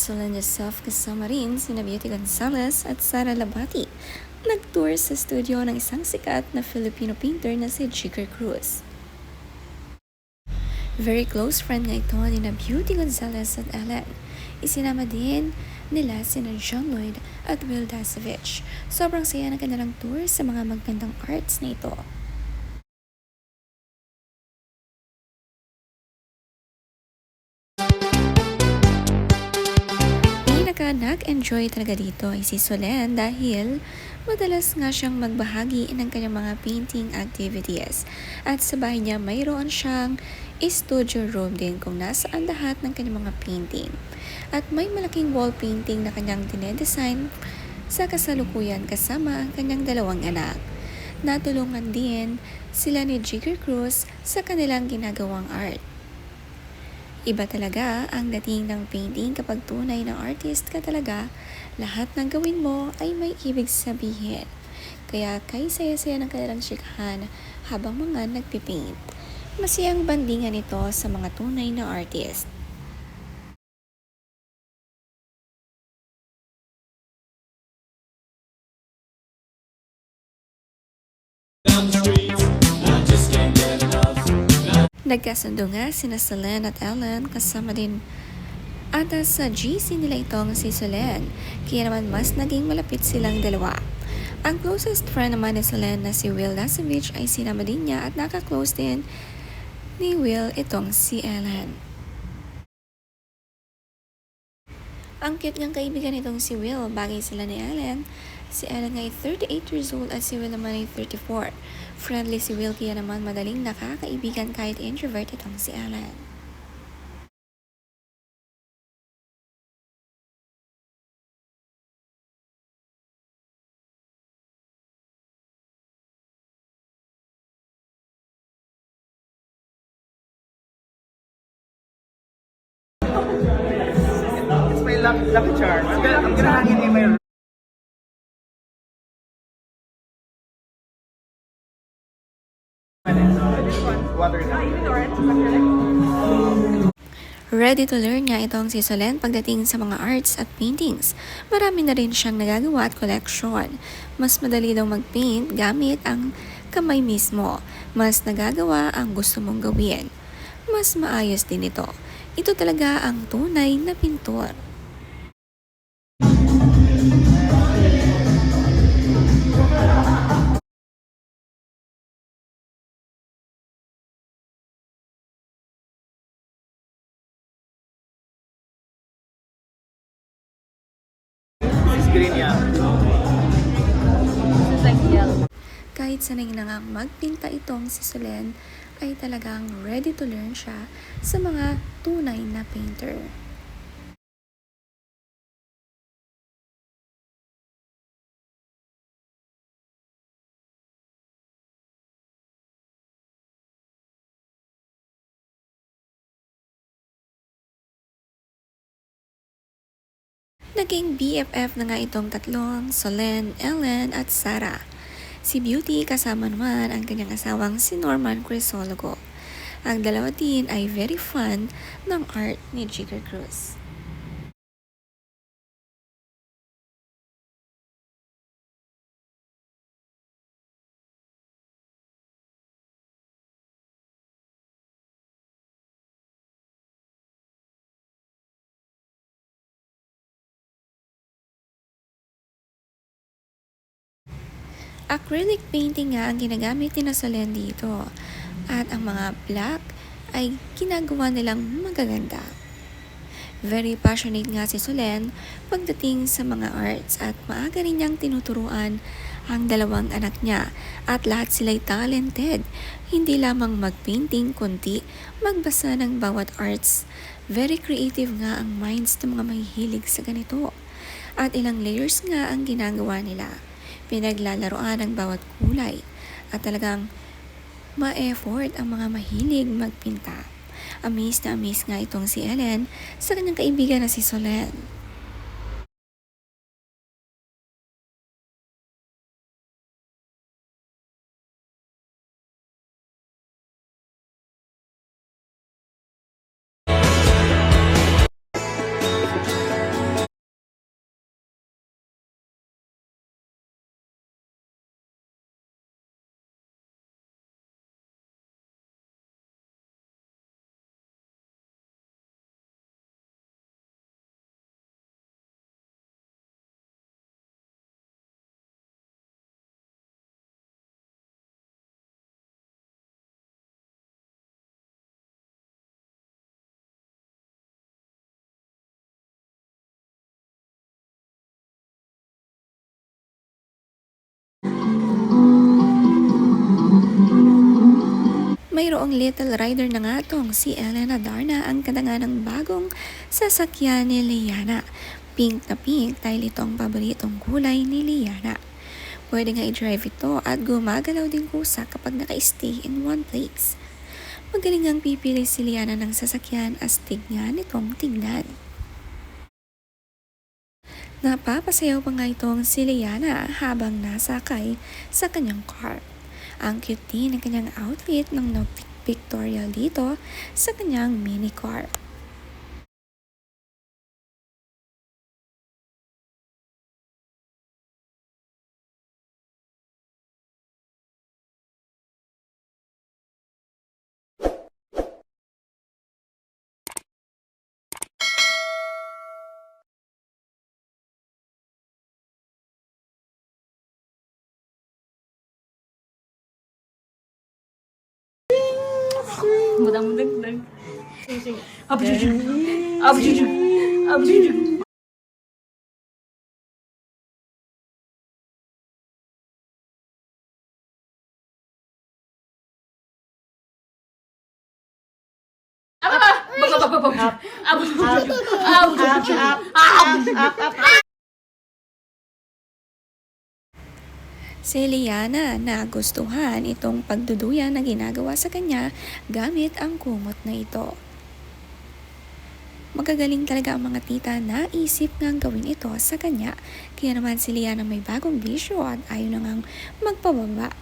Solen Yusuf kasama rin sina Beauty Gonzalez at Sara Labati. Nag-tour sa studio ng isang sikat na Filipino painter na si Jigar Cruz. Very close friend nga ito ni na Beauty Gonzalez at Ellen. Isinama din nila sina John Lloyd at Will Dasovich. Sobrang saya ng kanilang tour sa mga magandang arts na ito. Nag-enjoy talaga dito ay si Solen dahil madalas nga siyang magbahagi ng kanyang mga painting activities. At sa bahay niya mayroon siyang studio room din kung nasaan lahat ng kanyang mga painting. At may malaking wall painting na kanyang dinedesign sa kasalukuyan kasama ang kanyang dalawang anak. Natulungan din sila ni Jigar Cruz sa kanilang ginagawang art. Iba talaga ang dating ng painting kapag tunay na artist ka talaga, lahat ng gawin mo ay may ibig sabihin. Kaya kay saya-saya ng kanilang chikahan habang mga nagpipaint. Masayang bandingan ito sa mga tunay na artist. Nagkasundo nga sina Solen at Ellen kasama din ata sa GC nila itong si Solen, kaya naman mas naging malapit silang dalawa. Ang closest friend naman ni Solen na si Will Dasovich ay sinama din niya at naka-close din ni Will itong si Ellen. Ang cute niyang kaibigan itong si Will, bagay sila ni Ellen. Si Ellen ay 38 years old at si Will naman ay 34. Friendly si Will kaya naman madaling nakakaibigan kahit introvert itong si Ellen. It's my lucky charm. I'm gonna hang it in my room. Water na. Ready to learn nga itong si Solen pagdating sa mga arts at paintings. Marami na rin siyang nagagawa at collection. Mas madali daw mag-paint gamit ang kamay mismo. Mas nagagawa ang gusto mong gawin. Mas maayos din ito. Ito talaga ang tunay na pintor. This green niya. Kahit sanay na nga magpinta itong si Solen, ay talagang ready to learn siya sa mga tunay na painter. Naging BFF na nga itong tatlong, Solen, Ellen at Sara. Si Beauty kasama naman ang kanyang asawang si Norman Crisologo. Ang dalawa din ay very fan ng art ni Jigar Cruz. Acrylic painting nga ang ginagamit ni Solen dito. At ang mga black ay ginagawa nilang magaganda. Very passionate nga si Solen pagdating sa mga arts at maaga rin niyang tinuturuan ang dalawang anak niya at lahat sila'y talented. Hindi lamang magpainting kundi magbasa ng bawat arts. Very creative nga ang minds ng mga mahihilig sa ganito. At ilang layers nga ang ginagawa nila. Pinaglalaroan ang bawat kulay at talagang ma-effort ang mga mahilig magpinta. Amaze na amaze nga itong si Ellen sa kanyang kaibigan na si Solen. Mayroong little rider na nga tong si Elena Darna ang katanga ng bagong sasakyan ni Liana. Pink na pink dahil itong paboritong kulay ni Liana. Pwede nga i-drive ito at gumagalaw din kusa kapag naka-stay in one place. Magaling ang pipili si Liana ng sasakyan astig nga nitong tignan. Napapasayaw pa nga itong si Liana habang nasakay sa kanyang car. Ang cute din ng kanyang outfit ng pictorial dito sa kanyang mini car. Mudah-mudahan. Apa cucu? Apa cucu? Apa cucu? Apa? Apa cucu? Apa cucu? Si Liana nagustuhan itong pagduduyan na ginagawa sa kanya gamit ang kumot na ito. Magagaling talaga ang mga tita na isip ngang gawin ito sa kanya, kaya naman si Liana may bagong bisyo at ayaw na ngang magpababa.